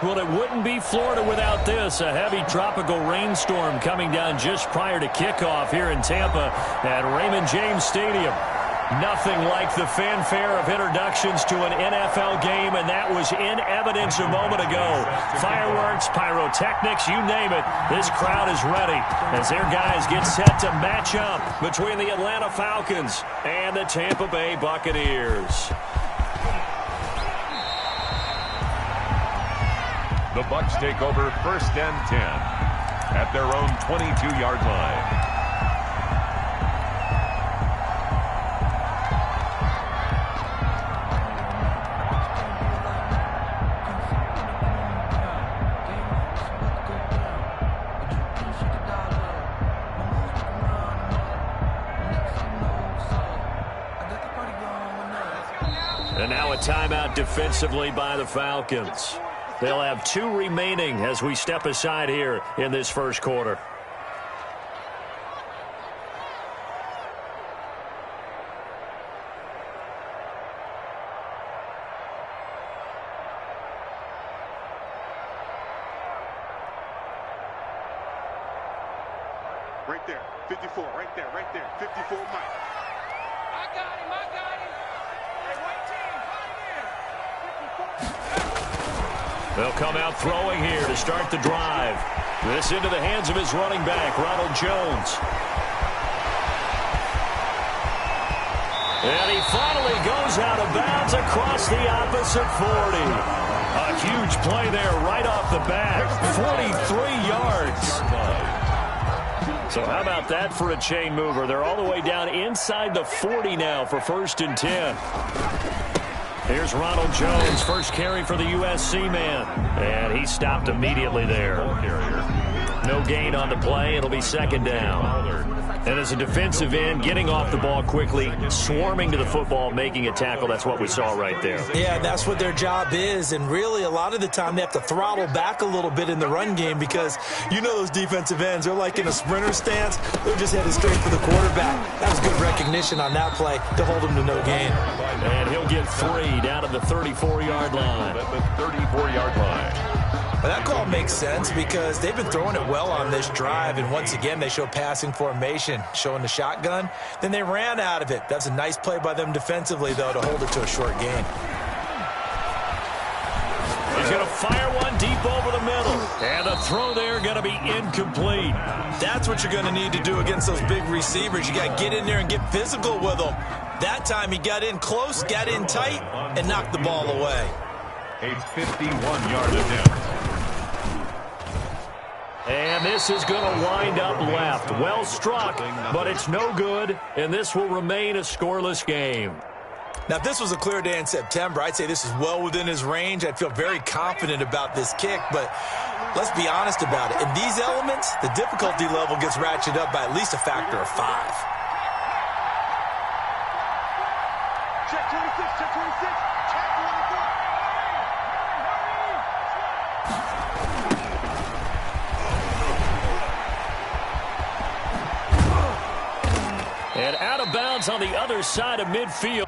Well, it wouldn't be Florida without this. A heavy tropical rainstorm coming down just prior to kickoff here in Tampa at Raymond James Stadium. Nothing like the fanfare of introductions to an NFL game, and that was in evidence a moment ago. Fireworks, pyrotechnics, you name it. This crowd is ready as their guys get set to match up between the Atlanta Falcons and the Tampa Bay Buccaneers. The Bucs take over 1st and 10 at their own 22-yard line. And now a timeout defensively by the Falcons. They'll have 2 remaining as we step aside here in this first quarter. Right there, 54, right there, 54 Mike. I got him. Hey, white team, They'll come out throwing here to start the drive. This into the hands of his running back, Ronald Jones. And he finally goes out of bounds across the opposite 40. A huge play there right off the bat. 43 yards. So how about that for a chain mover? They're all the way down inside the 40 now for 1st and 10. Here's Ronald Jones, first carry for the USC man. And he stopped immediately there. No gain on the play. It'll be 2nd down. And as a defensive end, getting off the ball quickly, swarming to the football, making a tackle, that's what we saw right there. Yeah, that's what their job is. And really, a lot of the time, they have to throttle back a little bit in the run game because you know those defensive ends, they're like in a sprinter stance. They're just headed straight for the quarterback. That was good recognition on that play to hold him to no gain. And he'll get 3 down at the 34-yard line. At the 34-yard line. Well, that call makes sense because they've been throwing it well on this drive, and once again, they show passing formation, showing the shotgun. Then they ran out of it. That's a nice play by them defensively, though, to hold it to a short gain. He's going to fire one deep over the middle, and the throw there going to be incomplete. That's what you're going to need to do against those big receivers. You got to get in there and get physical with them. That time he got in close, got in tight, and knocked the ball away. A 51-yard attempt. And this is going to wind up left. Well struck, but it's no good, and this will remain a scoreless game. Now, if this was a clear day in September, I'd say this is well within his range. I'd feel very confident about this kick, but let's be honest about it. In these elements, the difficulty level gets ratcheted up by at least a factor of 5. Check 26, check 26, check 24. And out of bounds on the other side of midfield.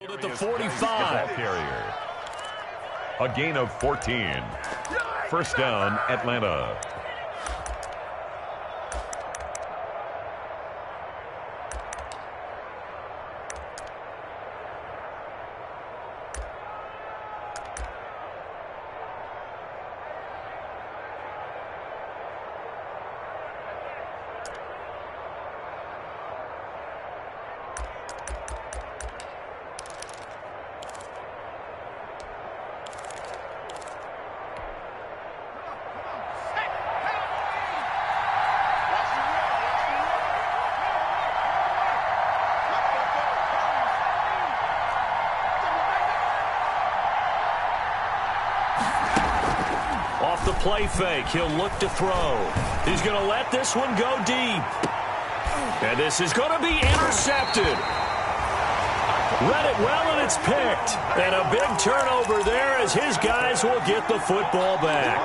At the 45. Carrier. A gain of 14. 1st down, Atlanta. play fake. He'll look to throw. He's going to let this one go deep. And this is going to be intercepted. Read it well, and it's picked. And a big turnover there as his guys will get the football back.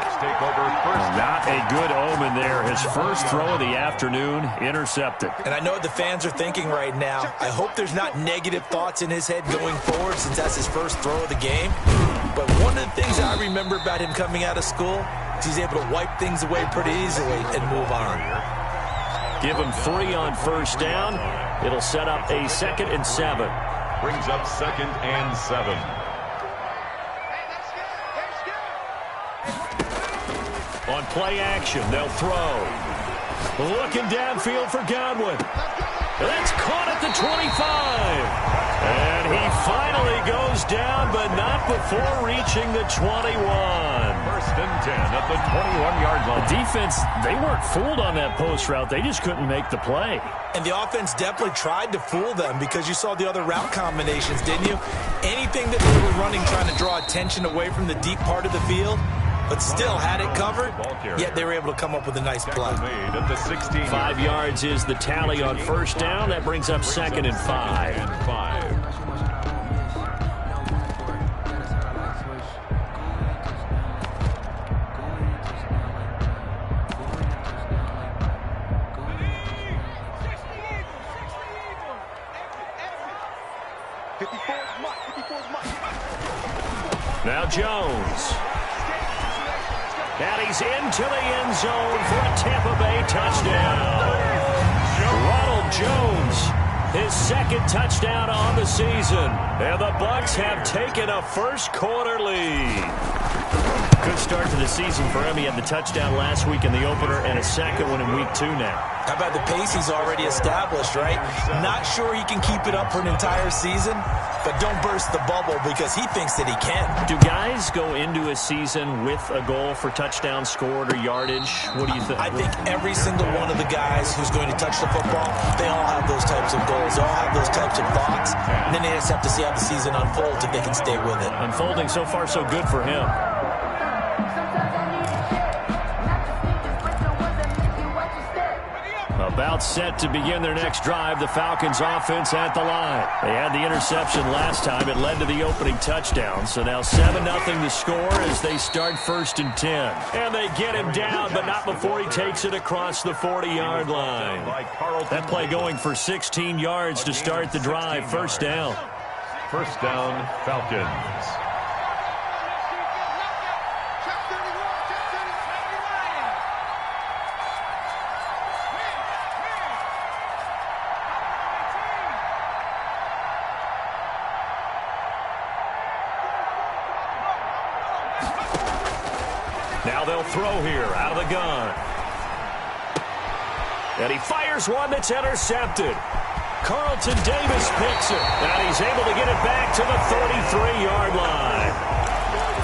Not a good omen there. His first throw of the afternoon, intercepted. And I know what the fans are thinking right now. I hope there's not negative thoughts in his head going forward since that's his first throw of the game. But one of the things I remember about him coming out of school is he's able to wipe things away pretty easily and move on. Give him 3 on first down. It'll set up a 2nd and 7. Brings up 2nd and 7. On play action, they'll throw. Looking downfield for Godwin. That's caught at the 25. And he finally goes down, but not before reaching the 21. 1st and 10 at the 21-yard line. The defense, they weren't fooled on that post route. They just couldn't make the play. And the offense definitely tried to fool them because you saw the other route combinations, didn't you? Anything that they were running trying to draw attention away from the deep part of the field, but still had it covered, yet they were able to come up with a nice play. 5 yards is the tally on first down. That brings up 2nd and 5. Now Jones. And he's into the end zone for a Tampa Bay touchdown. Ronald Jones, his 2nd touchdown on the season. And the Bucs have taken a first-quarter lead. Good start to the season for him. He had the touchdown last week in the opener and a 2nd one in week 2 now. How about the pace he's already established, right? Not sure he can keep it up for an entire season, but don't burst the bubble because he thinks that he can. Do guys go into a season with a goal for touchdown scored or yardage? What do you think? I think every single one of the guys who's going to touch the football, they all have those types of goals. They all have those types of thoughts. And then they just have to see how the season unfolds if they can stay with it. Unfolding so far so good for him. About set to begin their next drive. The Falcons offense at the line. They had the interception last time. It led to the opening touchdown. So now 7-0 to score as they start 1st and 10. And they get him down, but not before he takes it across the 40-yard line. That play going for 16 yards to start the drive. First down. First down, Falcons. Now they'll throw here out of the gun. And he fires one that's intercepted. Carlton Davis picks it. And he's able to get it back to the 33-yard line.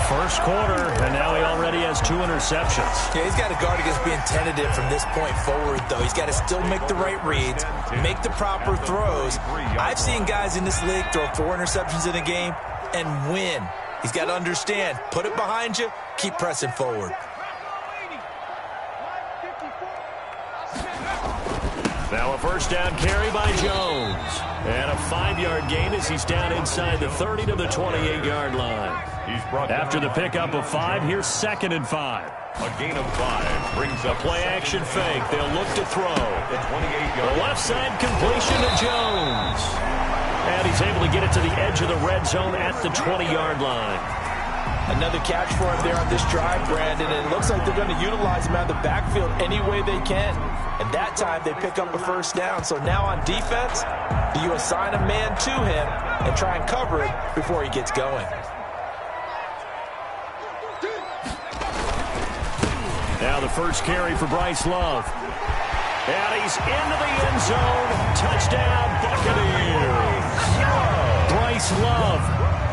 First quarter, and now he already has 2 interceptions. Yeah, he's got to guard against being tentative from this point forward, though. He's got to still make the right reads, make the proper throws. I've seen guys in this league throw 4 interceptions in a game and win. He's got to understand, put it behind you, keep pressing forward. Now a first down carry by Jones. And a 5-yard gain as he's down inside the 30 to the 28-yard line. After the pickup of 5, here's 2nd and 5. A gain of 5 brings up play action fake. They'll look to throw. The 28-yard left side completion to Jones. And he's able to get it to the edge of the red zone at the 20-yard line. Another catch for him there on this drive, Brandon, and it looks like they're going to utilize him out of the backfield any way they can. And that time they pick up a first down. So now on defense, do you assign a man to him and try and cover it before he gets going? Now the first carry for Bryce Love. And he's into the end zone. Touchdown, Buccaneers. Bryce Love,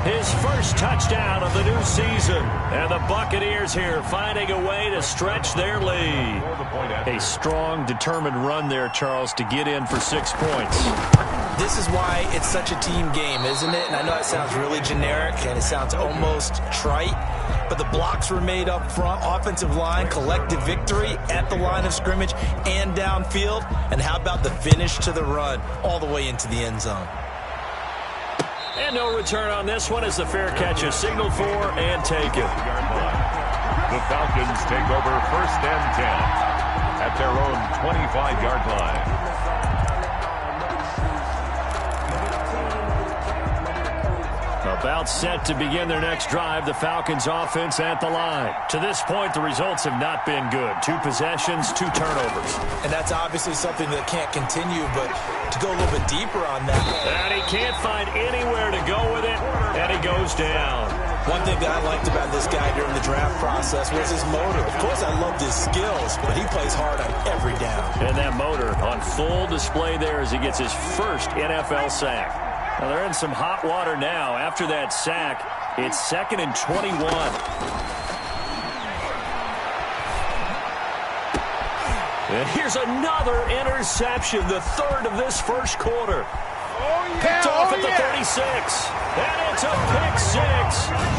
his first touchdown of the new season. And the Buccaneers here finding a way to stretch their lead. A strong, determined run there, Charles, to get in for 6 points. This is why it's such a team game, isn't it? And I know it sounds really generic and it sounds almost trite. but the blocks were made up front. Offensive line, collective victory at the line of scrimmage and downfield. And how about the finish to the run all the way into the end zone? And no return on this one as the fair catch is signaled for and taken. The Falcons take over 1st and 10 at their own 25-yard line. About set to begin their next drive, the Falcons offense at the line. To this point, the results have not been good. 2 possessions, 2 turnovers. And that's obviously something that can't continue, but to go a little bit deeper on that. And he can't find anywhere to go with it, and he goes down. One thing that I liked about this guy during the draft process was his motor. Of course, I loved his skills, but he plays hard on every down. And that motor on full display there as he gets his first NFL sack. Now they're in some hot water now. After that sack, it's 2nd and 21. And here's another interception, the 3rd of this first quarter. Picked off at the 36. And it's a pick 6.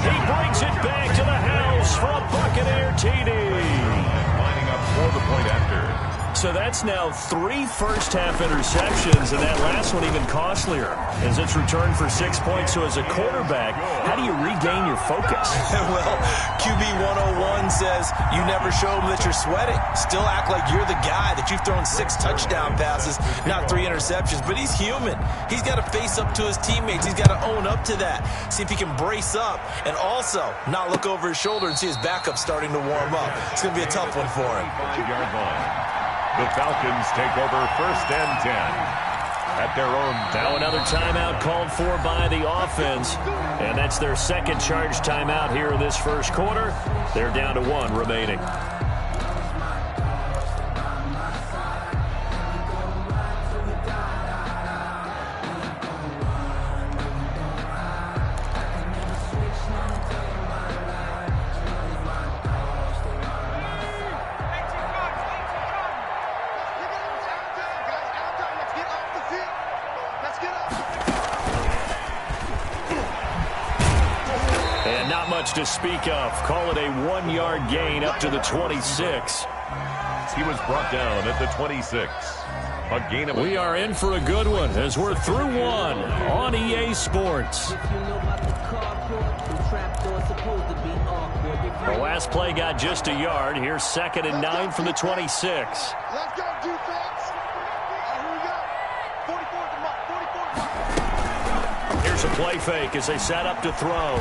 He brings it back to the house for a Buccaneer TD. Lining up for the point after. So that's now 3 first-half interceptions, and that last one even costlier as it's returned for 6 points. So as a quarterback, how do you regain your focus? Well, QB 101 says you never show them that you're sweating. Still act like you're the guy, that you've thrown 6 touchdown passes, not 3 interceptions. But he's human. He's got to face up to his teammates. He's got to own up to that. See if he can brace up and also not look over his shoulder and see his backup starting to warm up. It's going to be a tough one for him. 5-yard line. The Falcons take over 1st and 10 at their own. Now another timeout called for by the offense, and that's their 2nd charge timeout here in this first quarter. They're down to 1 remaining. To speak of. Call it a 1-yard gain up to the 26. He was brought down at the 26. A gain of... We are in for a good one as we're through 1 on EA Sports. The last play got just a yard. Here's 2nd and 9 from the 26. Let's go, defense. Here we go. 44. Here's a play fake as they set up to throw.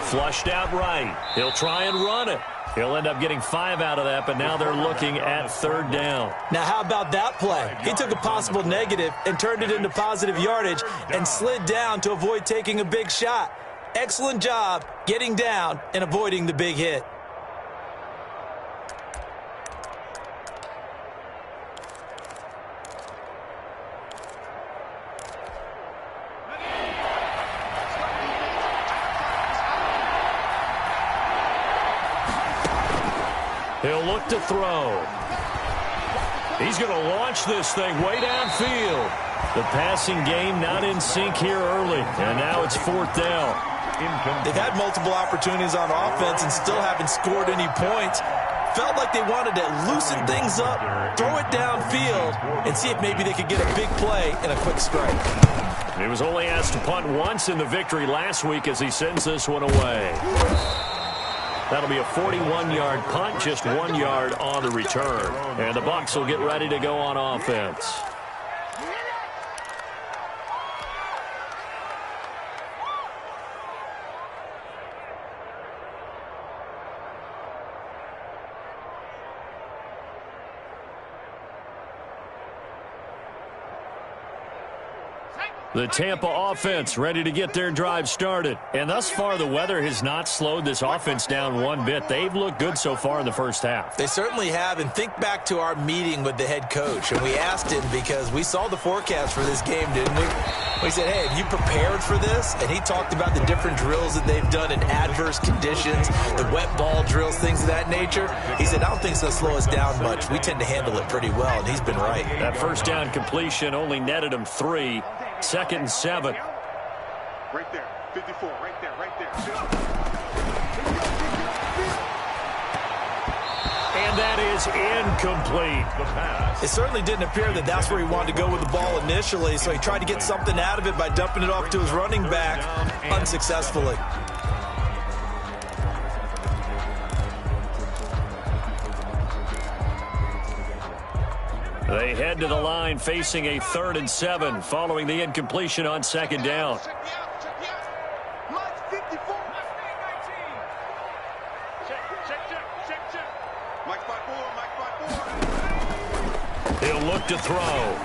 Flushed out right. He'll try and run it. He'll end up getting 5 out of that, but now they're looking at 3rd down. Now, how about that play? He took a possible negative and turned it into positive yardage and slid down to avoid taking a big shot. Excellent job getting down and avoiding the big hit. He'll look to throw. He's going to launch this thing way downfield. The passing game not in sync here early, and now it's 4th down. They've had multiple opportunities on offense and still haven't scored any points. Felt like they wanted to loosen things up, throw it downfield, and see if maybe they could get a big play and a quick strike. He was only asked to punt once in the victory last week as he sends this one away. That'll be a 41-yard punt, just 1 yard on the return. And the Bucs will get ready to go on offense. The Tampa offense ready to get their drive started. And thus far, the weather has not slowed this offense down one bit. They've looked good so far in the first half. They certainly have. And think back to our meeting with the head coach. And we asked him because we saw the forecast for this game, didn't we? We said, hey, have you prepared for this? And he talked about the different drills that they've done in adverse conditions, the wet ball drills, things of that nature. He said, I don't think it's going to slow us down much. We tend to handle it pretty well, and he's been right. That first down completion only netted him 3. 2nd and 7. Right there. 54. Right there. Right there. And that is incomplete. The pass. It certainly didn't appear that that's where he wanted to go with the ball initially, so he tried to get something out of it by dumping it off to his running back unsuccessfully. They head to the line facing a 3rd and 7 following the incompletion on 2nd down. He'll look to throw.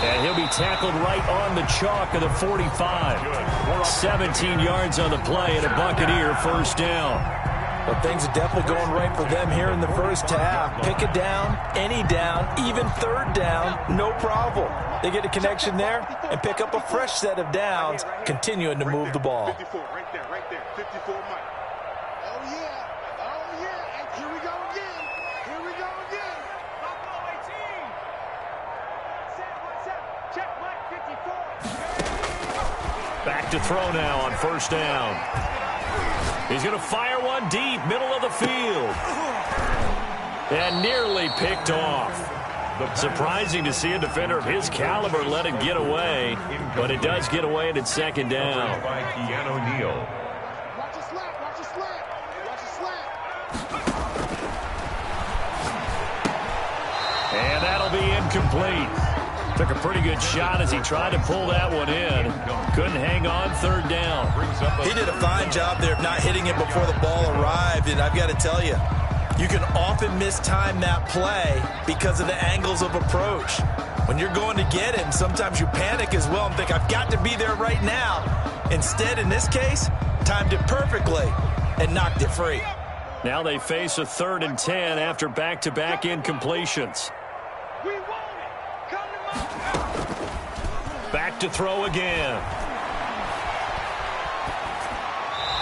And he'll be tackled right on the chalk of the 45. 17 yards on the play and a Buccaneer 1st down. But things are definitely going right for them here in the first half. Pick a down, any down, even 3rd down, no problem. They get a connection there and pick up a fresh set of downs, continuing to move the ball. 54, right there, right there. 54, Mike. Oh, yeah. Oh, yeah. And here we go again. Here we go again. Buffalo 18. Check, Mike, 54. Back to throw now on 1st down. He's going to fire one deep, middle of the field. And nearly picked off. Surprising to see a defender of his caliber let it get away, but it does get away and it's 2nd down. By Keanu Neal. Watch it slap, watch it slap. Watch it slap. And that'll be incomplete. Took a pretty good shot as he tried to pull that one in. Couldn't hang on 3rd down. He did a fine job there of not hitting it before the ball arrived, and I've got to tell you, you can often mistime that play because of the angles of approach. When you're going to get him, sometimes you panic as well and think, I've got to be there right now. Instead, in this case, timed it perfectly and knocked it free. Now they face a 3rd and 10 after back-to-back incompletions. Back to throw again.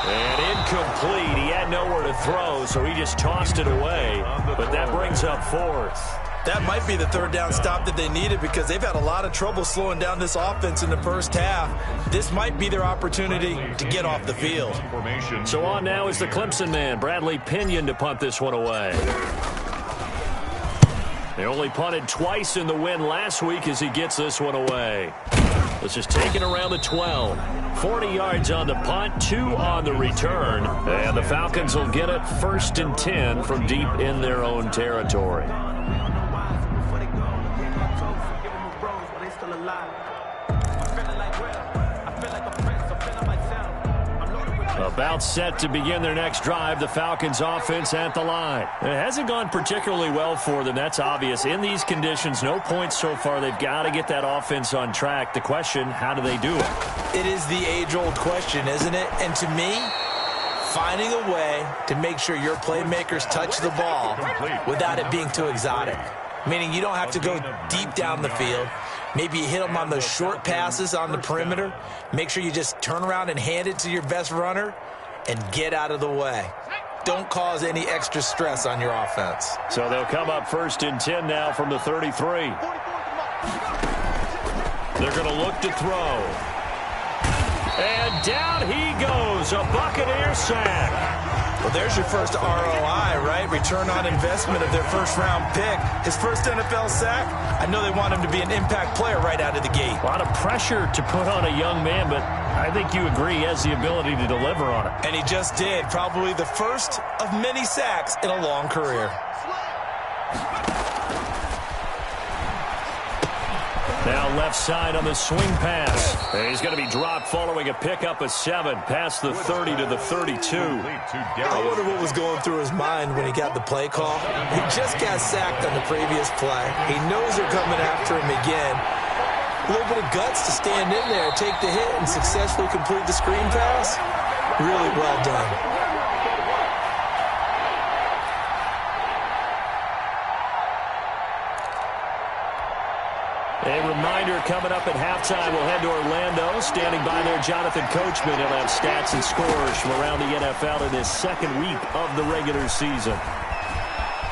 And incomplete. He had nowhere to throw, so he just tossed it away. But that brings up 4th. That might be the 3rd down stop that they needed because they've had a lot of trouble slowing down this offense in the first half. This might be their opportunity to get off the field. So on now is the Clemson man, Bradley Pinion, to punt this one away. They only punted twice in the win last week as he gets this one away. This is taken around the 12. 40 yards on the punt, 2 on the return. And the Falcons will get it 1st and 10 from deep in their own territory. About set to begin their next drive, the Falcons offense at the line. It hasn't gone particularly well for them, that's obvious. In these conditions, no points so far. They've got to get that offense on track. The question, how do they do it? It is the age-old question, isn't it? And to me, finding a way to make sure your playmakers touch the ball without it being too exotic. Meaning you don't have to go deep down the field. Maybe you hit them on those short passes on the perimeter. Make sure you just turn around and hand it to your best runner and get out of the way. Don't cause any extra stress on your offense. So they'll come up 1st and 10 now from the 33. They're going to look to throw. And down he goes, a Buccaneer sack. Well, there's your first ROI, right? Return on investment of their first-round pick. His first NFL sack, I know they want him to be an impact player right out of the gate. A lot of pressure to put on a young man, but I think you agree he has the ability to deliver on it. And he just did. Probably the first of many sacks in a long career. Now left side on the swing pass. And he's going to be dropped following a pickup of 7 past the 30 to the 32. I wonder what was going through his mind when he got the play call. He just got sacked on the previous play. He knows they're coming after him again. A little bit of guts to stand in there, take the hit, and successfully complete the screen pass. Really well done. A reminder coming up at halftime. We'll head to Orlando. Standing by there, Jonathan Coachman. He'll have stats and scores from around the NFL in his 2nd week of the regular season.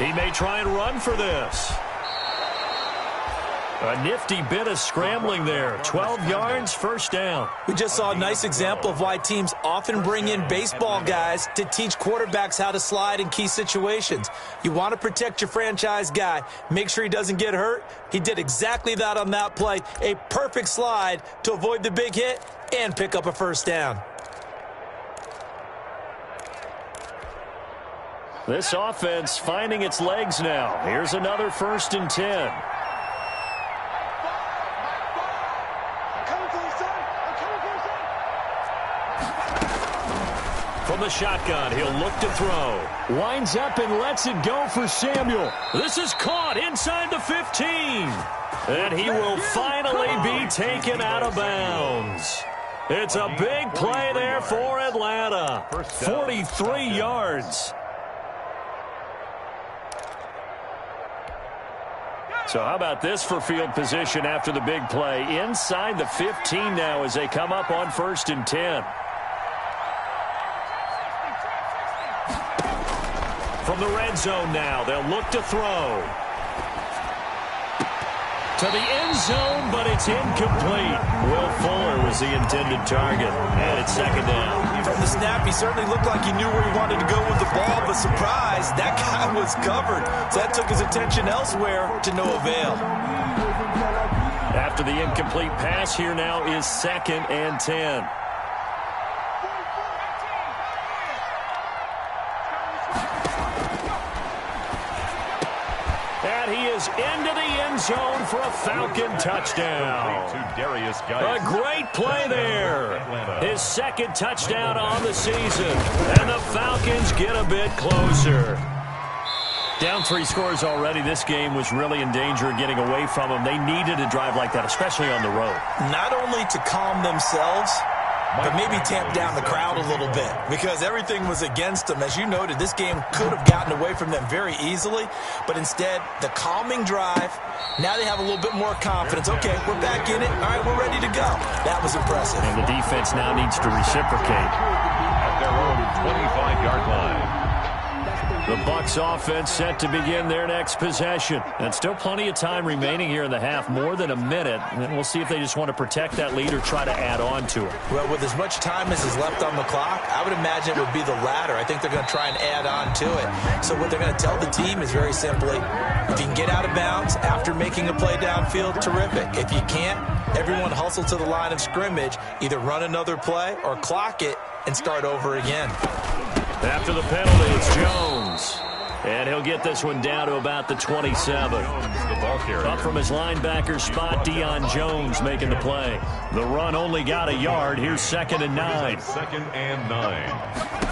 He may try and run for this. A nifty bit of scrambling there. 12 yards, first down. We just saw a nice example of why teams often bring in baseball guys to teach quarterbacks how to slide in key situations. You want to protect your franchise guy. Make sure he doesn't get hurt. He did exactly that on that play. A perfect slide to avoid the big hit and pick up a first down. This offense finding its legs now. Here's another 1st and 10. From the shotgun, he'll look to throw. Winds up and lets it go for Samuel. This is caught inside the 15. And he will finally be taken out of bounds. It's a big play there for Atlanta. 43 yards. So how about this for field position after the big play? Inside the 15 now as they come up on 1st and 10. From the red zone now, they'll look to throw. To the end zone, but it's incomplete. Will Fuller was the intended target, and it's 2nd down. From the snap, he certainly looked like he knew where he wanted to go with the ball, but surprise, that guy was covered. So that took his attention elsewhere to no avail. After the incomplete pass, here now is 2nd and 10. He is into the end zone for a Falcon touchdown. A great play there. His 2nd touchdown on the season. And the Falcons get a bit closer. Down 3 scores already. This game was really in danger of getting away from them. They needed a drive like that, especially on the road. Not only to calm themselves, but maybe tamp down the crowd a little bit because everything was against them. As you noted, this game could have gotten away from them very easily, but instead, the calming drive, now they have a little bit more confidence. Okay, we're back in it. All right, we're ready to go. That was impressive. And the defense now needs to reciprocate. At their own 25-yard line. The Bucs offense set to begin their next possession. And still plenty of time remaining here in the half, more than a minute. And we'll see if they just want to protect that lead or try to add on to it. Well, with as much time as is left on the clock, I would imagine it would be the latter. I think they're going to try and add on to it. So what they're going to tell the team is very simply, if you can get out of bounds after making a play downfield, terrific. If you can't, everyone hustle to the line of scrimmage, either run another play or clock it and start over again. After the penalty, it's Jones. And he'll get this one down to about the 27. Up from his linebacker spot, Deion Jones making the play. The run only got a yard. Here's 2nd and 9. 2nd and 9.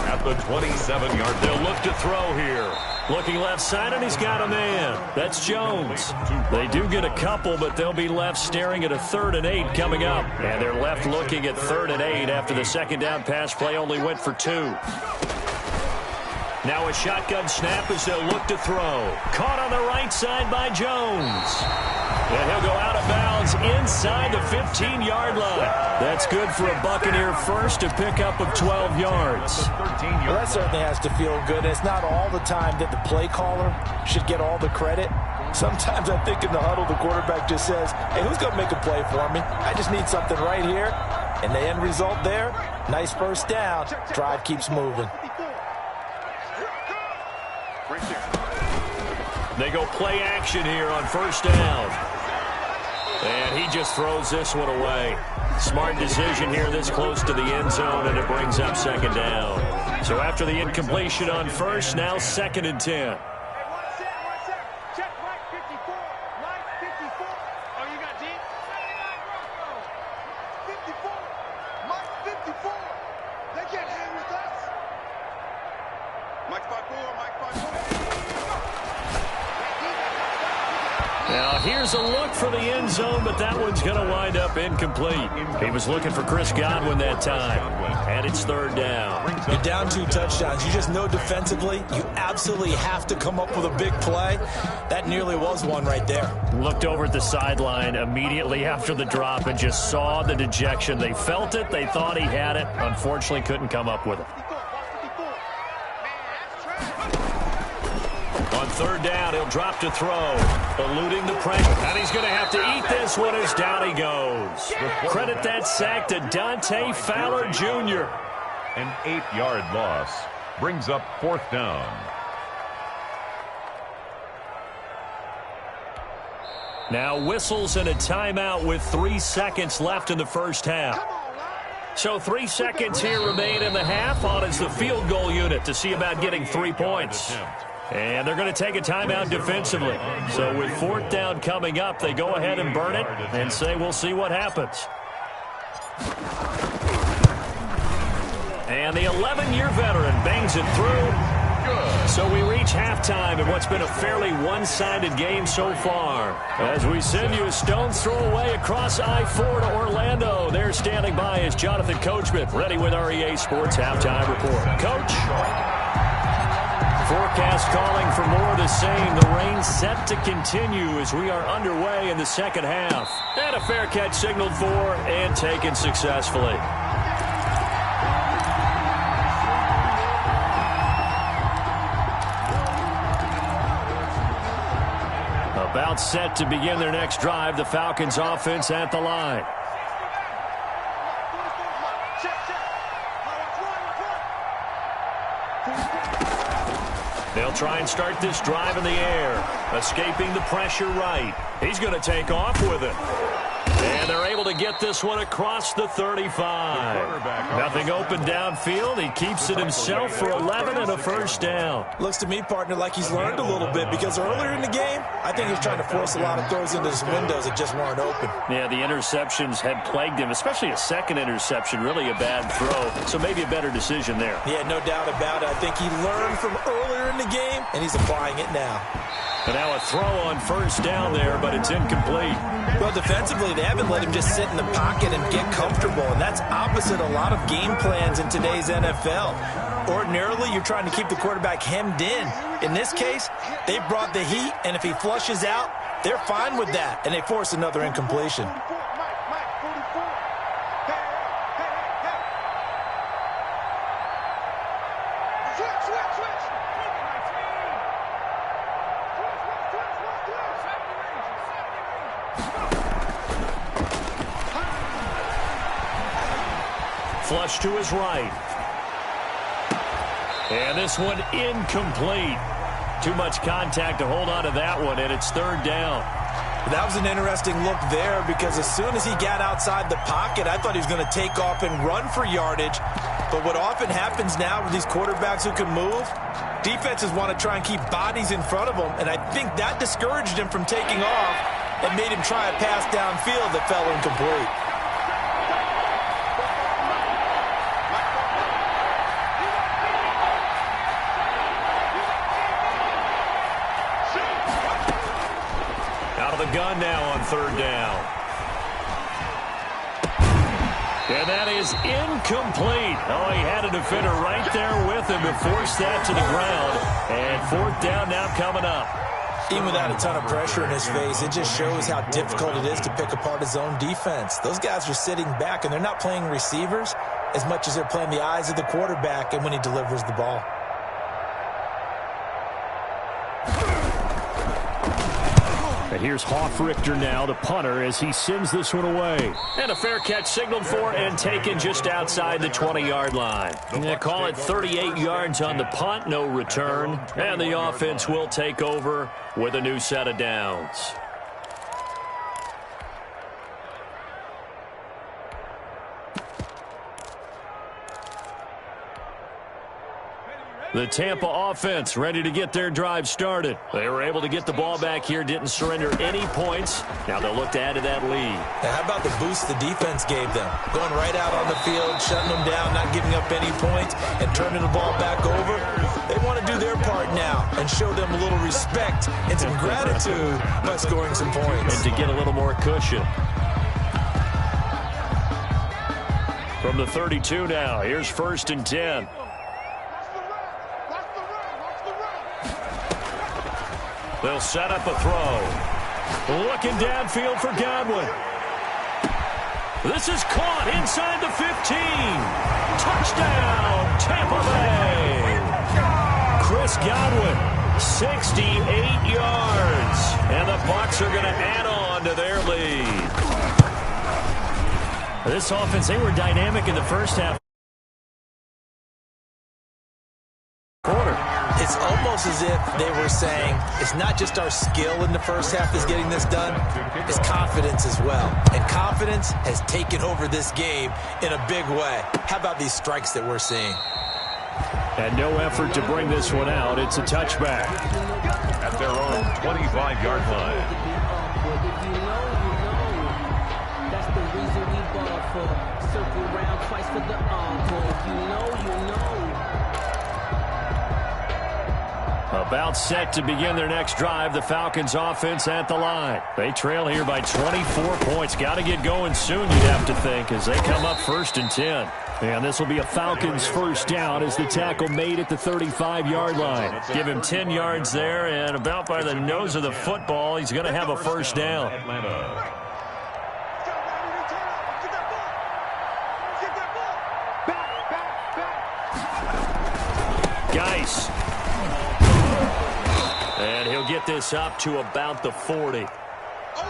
At the 27-yard line. They'll look to throw here. Looking left side, and he's got a man. That's Jones. They do get a couple, but they'll be left staring at a 3rd and 8 coming up. And they're left looking at 3rd and 8 after the 2nd down pass play only went for 2. Now a shotgun snap as they'll look to throw. Caught on the right side by Jones. And he'll go out of bounds inside the 15-yard line. That's good for a Buccaneer first, a pickup of 12 yards. Well, that certainly has to feel good. It's not all the time that the play caller should get all the credit. Sometimes I think in the huddle, the quarterback just says, hey, who's going to make a play for me? I just need something right here. And the end result there, nice first down. Drive keeps moving. They go play action here on 1st down. And he just throws this one away. Smart decision here this close to the end zone, and it brings up 2nd down. So after the incompletion on 1st, now 2nd and 10. Now here's a look for the end zone, but that one's going to wind up incomplete. He was looking for Chris Godwin that time, and it's 3rd down. You're down 2 touchdowns. You just know defensively you absolutely have to come up with a big play. That nearly was one right there. Looked over at the sideline immediately after the drop and just saw the dejection. They felt it. They thought he had it. Unfortunately, couldn't come up with it. On third down, he'll drop to throw, eluding the pressure. And he's going to have to eat this one as down he goes. Credit that sack to Dante Fowler Jr. An 8-yard loss brings up fourth down. Now whistles and a timeout with 3 seconds left in the first half. So 3 seconds here remain in the half. On is the field goal unit to see about getting 3 points. And they're going to take a timeout defensively. So with fourth down coming up, they go ahead and burn it and say we'll see what happens. And the 11-year veteran bangs it through. So we reach halftime in what's been a fairly one-sided game so far. As we send you a stone's throw away across I-4 to Orlando. There standing by is Jonathan Coachman, ready with our EA Sports Halftime Report. Coach? Forecast calling for more of the same. The rain set to continue as we are underway in the second half. And a fair catch signaled for and taken successfully. About set to begin their next drive, the Falcons offense at the line. They'll try and start this drive in the air, escaping the pressure right. He's going to take off with it. And they're able to get this one across the 35. Nothing open downfield. He keeps it himself for 11 and a first down. Looks to me, partner, like he's learned a little bit because earlier in the game, I think he was trying to force a lot of throws into his windows that just weren't open. Yeah, the interceptions had plagued him, especially a second interception, really a bad throw. So maybe a better decision there. Yeah, no doubt about it. I think he learned from earlier in the game, and he's applying it now. And now a throw on first down there, but it's incomplete. Well, defensively, they haven't let him just sit in the pocket and get comfortable, and that's opposite a lot of game plans in today's NFL. Ordinarily, you're trying to keep the quarterback hemmed in. In this case, they brought the heat, and if he flushes out, they're fine with that, and they force another incompletion. Flush to his right. And this one incomplete. Too much contact to hold on to that one, and it's third down. That was an interesting look there because as soon as he got outside the pocket, I thought he was going to take off and run for yardage. But what often happens now with these quarterbacks who can move, defenses want to try and keep bodies in front of them, and I think that discouraged him from taking off and made him try a pass downfield that fell incomplete. The gun now on third down. And that is incomplete. Oh, he had a defender right there with him to force that to the ground. And fourth down now coming up. Even without a ton of pressure in his face, it just shows how difficult it is to pick apart his own defense. Those guys are sitting back, and they're not playing receivers as much as they're playing the eyes of the quarterback and when he delivers the ball. And here's Hoff-Richter now, the punter, as he sends this one away. And a fair catch signaled for and taken just outside the 20-yard line. They call it 38 yards on the punt, no return. And the offense will take over with a new set of downs. The Tampa offense ready to get their drive started. They were able to get the ball back here, didn't surrender any points. Now they'll look to add to that lead. Now, how about the boost the defense gave them? Going right out on the field, shutting them down, not giving up any points, and turning the ball back over. They want to do their part now and show them a little respect and some gratitude by scoring some points. And to get a little more cushion. From the 32 now, here's first and 10. They'll set up a throw. Looking downfield for Godwin. This is caught inside the 15. Touchdown, Tampa Bay. Chris Godwin 68 yards. And the Bucs are going to add on to their lead. This offense, they were dynamic in the first half. It's almost as if they were saying, it's not just our skill in the first half that's getting this done, it's confidence as well. And confidence has taken over this game in a big way. How about these strikes that we're seeing? And no effort to bring this one out. It's a touchback. At their own 25-yard line. That's the reason we ball for. Circle round twice for the encore. If you know. About set to begin their next drive. The Falcons offense at the line. They trail here by 24 points. Got to get going soon, you'd have to think, as they come up 1st and 10. And this will be a Falcons first down as the tackle made at the 35-yard line. Give him 10 yards there, and about by the nose of the football, he's going to have a first down. Geis. And he'll get this up to about the 40.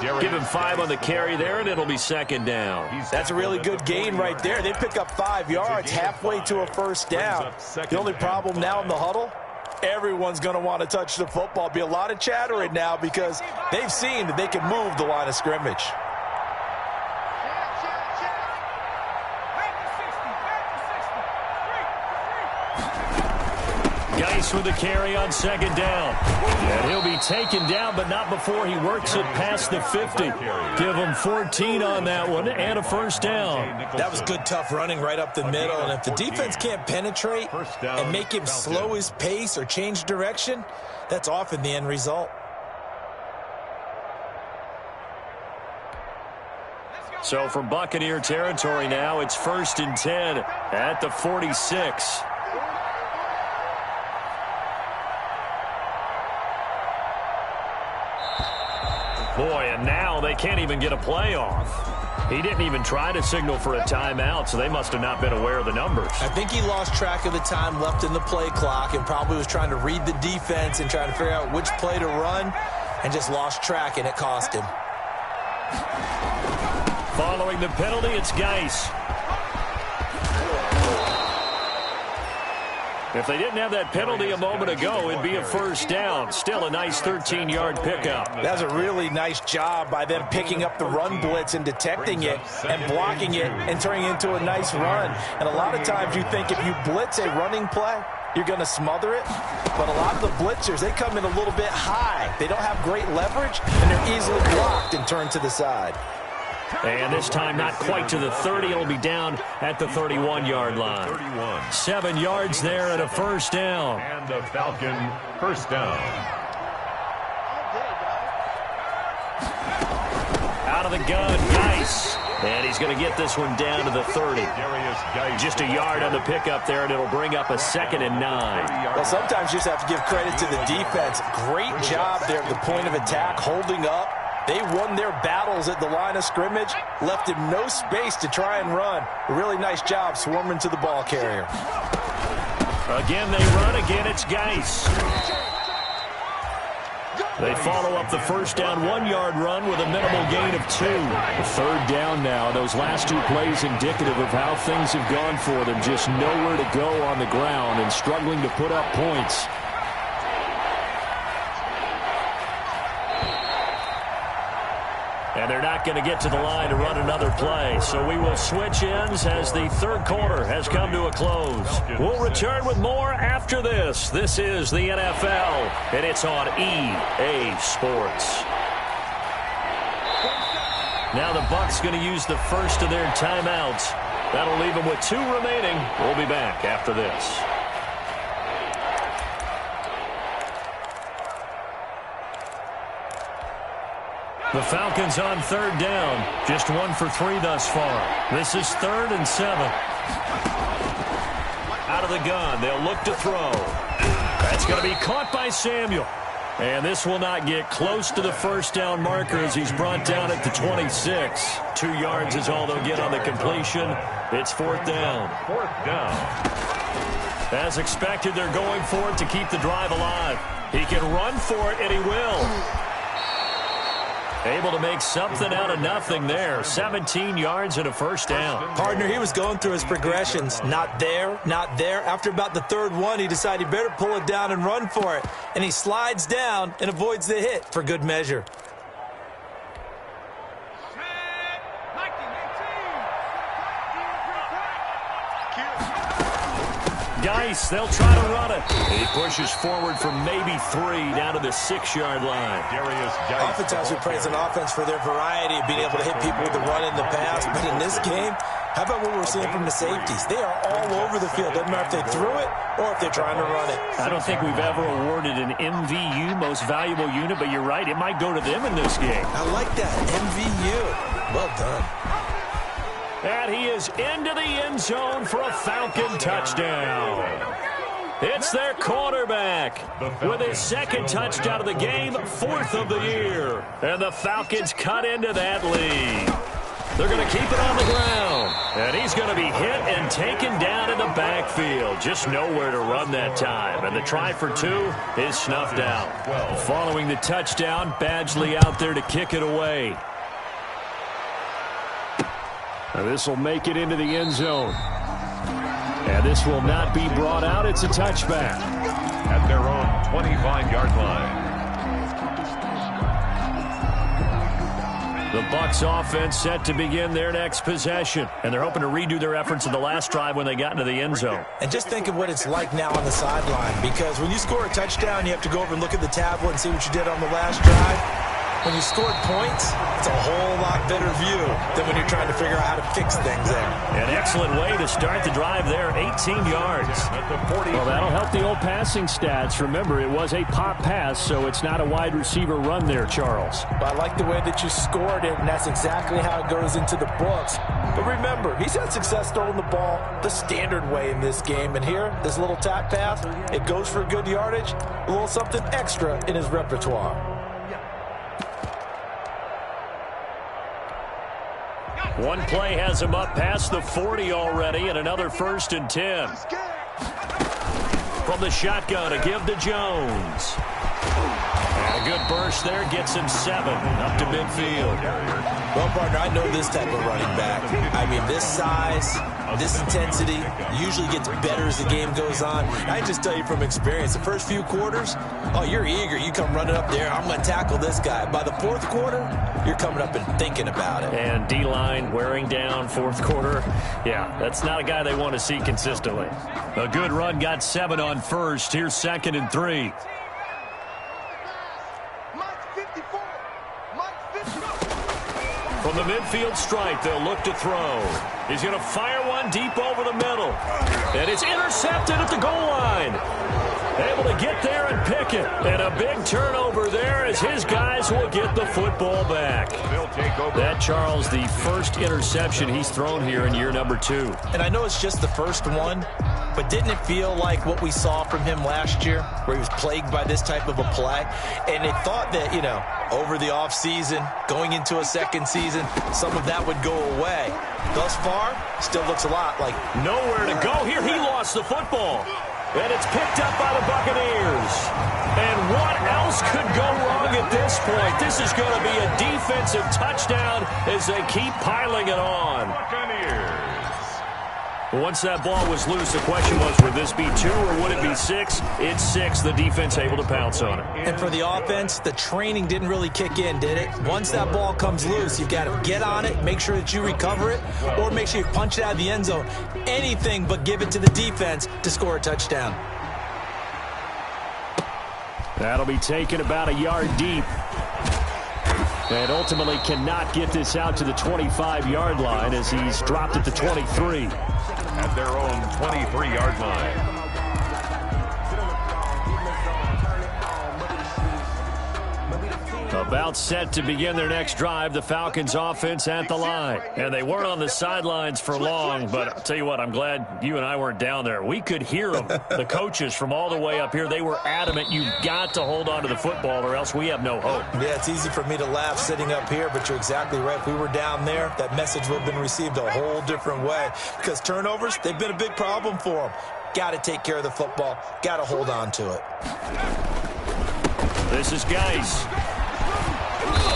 Give him 5 on the carry there, and it'll be 2nd down. That's a really good gain right there. They pick up 5 yards halfway to a first down. The only problem now in the huddle, everyone's going to want to touch the football. Be a lot of chattering now because they've seen that they can move the line of scrimmage. Geis with the carry on 2nd down. And he'll be taken down, but not before he works it past the 50. Give him 14 on that one and a first down. That was good, tough running right up the middle. And if the defense can't penetrate and make him slow his pace or change direction, that's often the end result. So from Buccaneer territory now, it's 1st and 10 at the 46. Boy, and now they can't even get a play off. He didn't even try to signal for a timeout, so they must have not been aware of the numbers. I think he lost track of the time left in the play clock and probably was trying to read the defense and trying to figure out which play to run and just lost track, and it cost him. Following the penalty, it's Geis. If they didn't have that penalty a moment ago, it'd be a first down. Still a nice 13-yard pickup. That's a really nice job by them picking up the run blitz and detecting it and blocking it and turning it into a nice run. And a lot of times you think if you blitz a running play, you're going to smother it. But a lot of the blitzers, they come in a little bit high. They don't have great leverage, and they're easily blocked and turned to the side. And this time not quite to the 30. It'll be down at the 31-yard line. 7 yards there and a first down. And the Falcon first down. Out of the gun, Geis. And he's going to get this one down to the 30. Just a yard on the pickup there, and it'll bring up a 2nd and 9. Well, sometimes you just have to give credit to the defense. Great job there at the point of attack, holding up. They won their battles at the line of scrimmage, left him no space to try and run. A really nice job swarming to the ball carrier. Again, they run. Again, it's Geis. They follow up the first down 1-yard run with a minimal gain of 2. Third down now. Those last 2 plays indicative of how things have gone for them. Just nowhere to go on the ground and struggling to put up points. And they're not going to get to the line to run another play. So we will switch ends as the third quarter has come to a close. We'll return with more after this. This is the NFL, and it's on EA Sports. Now the Bucs going to use the first of their timeouts. That'll leave them with 2 remaining. We'll be back after this. The Falcons on third down. Just 1 for 3 thus far. This is 3rd and 7. Out of the gun. They'll look to throw. That's going to be caught by Samuel. And this will not get close to the first down marker as he's brought down at the 26. 2 yards is all they'll get on the completion. It's 4th down. 4th down. As expected, they're going for it to keep the drive alive. He can run for it, and he will. Able to make something out of nothing there. 17 yards and a first down. Partner, he was going through his progressions. Not there, not there. After about the third one, he decided he better pull it down and run for it. And he slides down and avoids the hit for good measure. Geis, they'll try to run it. He pushes forward from maybe 3 down to the 6-yard line. Oftentimes we praise an offense for their variety of being able to hit people with the run in the pass. But in this game, how about what we're seeing from the safeties? They are all over the field. Doesn't matter if they threw it or if they're trying to run it. I don't think we've ever awarded an MVU, most valuable unit, but you're right. It might go to them in this game. I like that. MVU. Well done. And he is into the end zone for a Falcon touchdown. It's their quarterback with his second touchdown of the game, 4th of the year. And the Falcons cut into that lead. They're going to keep it on the ground. And he's going to be hit and taken down in the backfield. Just nowhere to run that time. And the try for 2 is snuffed out. Following the touchdown, Badgley out there to kick it away. This will make it into the end zone. And this will not be brought out. It's a touchback. At their own 25-yard line. The Bucs offense set to begin their next possession. And they're hoping to redo their efforts in the last drive when they got into the end zone. And just think of what it's like now on the sideline. Because when you score a touchdown, you have to go over and look at the tablet and see what you did on the last drive. When you scored points, it's a whole lot better view than when you're trying to figure out how to fix things there. An excellent way to start the drive there, 18 yards. Well, that'll help the old passing stats. Remember, it was a pop pass, so it's not a wide receiver run there, Charles. But I like the way that you scored it, and that's exactly how it goes into the books. But remember, he's had success throwing the ball the standard way in this game. And here, this little tap pass, it goes for good yardage, a little something extra in his repertoire. One play has him up past the 40 already, and another 1st and 10. From the shotgun, a give to Jones. And a good burst there gets him 7 up to midfield. Well, partner, I know this type of running back. I mean, this size, this intensity usually gets better as the game goes on. I just tell you from experience, the first few quarters, oh, you're eager. You come running up there, I'm going to tackle this guy. By the 4th quarter, you're coming up and thinking about it. And D-line wearing down 4th quarter. Yeah, that's not a guy they want to see consistently. A good run got 7 on 1st. Here's 2nd and 3. From the midfield stripe, they'll look to throw. He's going to fire one deep over the middle. And it's intercepted at the goal line. Able to get there and pick it. And a big turnover there as his guys will get the football back. That, Charles, the first interception he's thrown here in year number 2. And I know it's just the first one, but didn't it feel like what we saw from him last year, where he was plagued by this type of a play? And they thought that, you know, over the offseason, going into a second season, some of that would go away. Thus far, still looks a lot like nowhere to go. Here he lost the football. And it's picked up by the Buccaneers. And what else could go wrong at this point? This is going to be a defensive touchdown as they keep piling it on. Buccaneers. Once that ball was loose, the question was, would this be 2 or would it be 6? It's 6. The defense able to pounce on it. And for the offense, the training didn't really kick in, did it? Once that ball comes loose, you've got to get on it, make sure that you recover it, or make sure you punch it out of the end zone. Anything but give it to the defense to score a touchdown. That'll be taken about a yard deep. And ultimately cannot get this out to the 25-yard line as he's dropped at the 23. At their own 23-yard line. About set to begin their next drive, the Falcons offense at the line. And they weren't on the sidelines for long, but I'll tell you what, I'm glad you and I weren't down there. We could hear them, the coaches from all the way up here. They were adamant, you've got to hold on to the football or else we have no hope. Yeah, it's easy for me to laugh sitting up here, but you're exactly right. If we were down there, that message would have been received a whole different way. Because turnovers, they've been a big problem for them. got to take care of the football, got to hold on to it. This is Geis.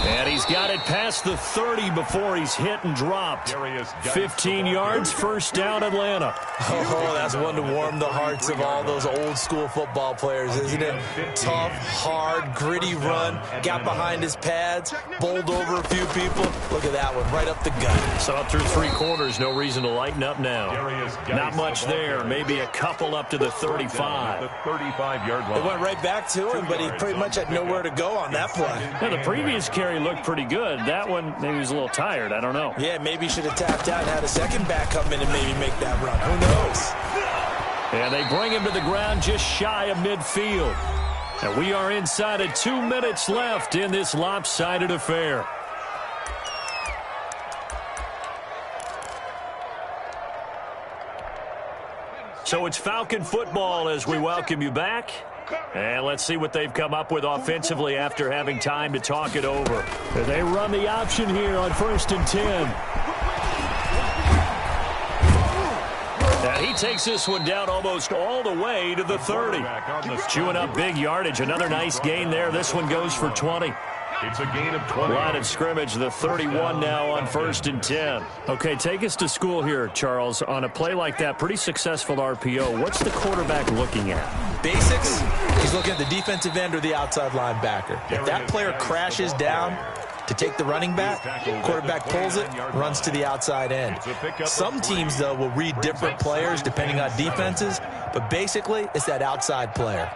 And he's got it past the 30 before he's hit and dropped. 15 yards, first down, Atlanta. Oh, that's one to warm the hearts of all those old school football players, isn't it? Tough, hard, gritty run, got behind his pads, bowled over a few people. Look at that one, right up the gut. Saw through 3 quarters, no reason to lighten up now. Not much there, maybe a couple up to the 35. The 35-yard line. It went right back to him, but he pretty much had nowhere to go on that play. Yeah, the previous carry looked pretty good. That one, maybe he was a little tired. I don't know. Yeah, maybe he should have tapped out and had a second back come in and maybe make that run. Who knows? And they bring him to the ground just shy of midfield. And we are inside of 2 minutes left in this lopsided affair. So it's Falcon football as we welcome you back. And let's see what they've come up with offensively after having time to talk it over. And they run the option here on 1st and 10. And he takes this one down almost all the way to the 30. Chewing up big yardage. Another nice gain there. This one goes for 20. It's a gain of 20. Line of scrimmage, the 31 now on 1st and 10. Okay, take us to school here, Charles. On a play like that, pretty successful RPO. What's the quarterback looking at? Basics, he's looking at the defensive end or the outside linebacker. If that player crashes down to take the running back, quarterback pulls it, runs to the outside end. Some teams, though, will read different players depending on defenses, but basically it's that outside player.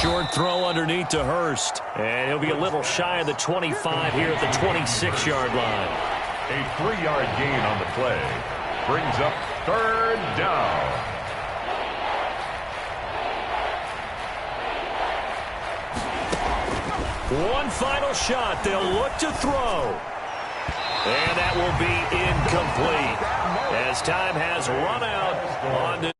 Short throw underneath to Hurst. And he'll be a little shy of the 25 here at the 26-yard line. A 3-yard gain on the play. Brings up 3rd down. One final shot. They'll look to throw. And that will be incomplete as time has run out on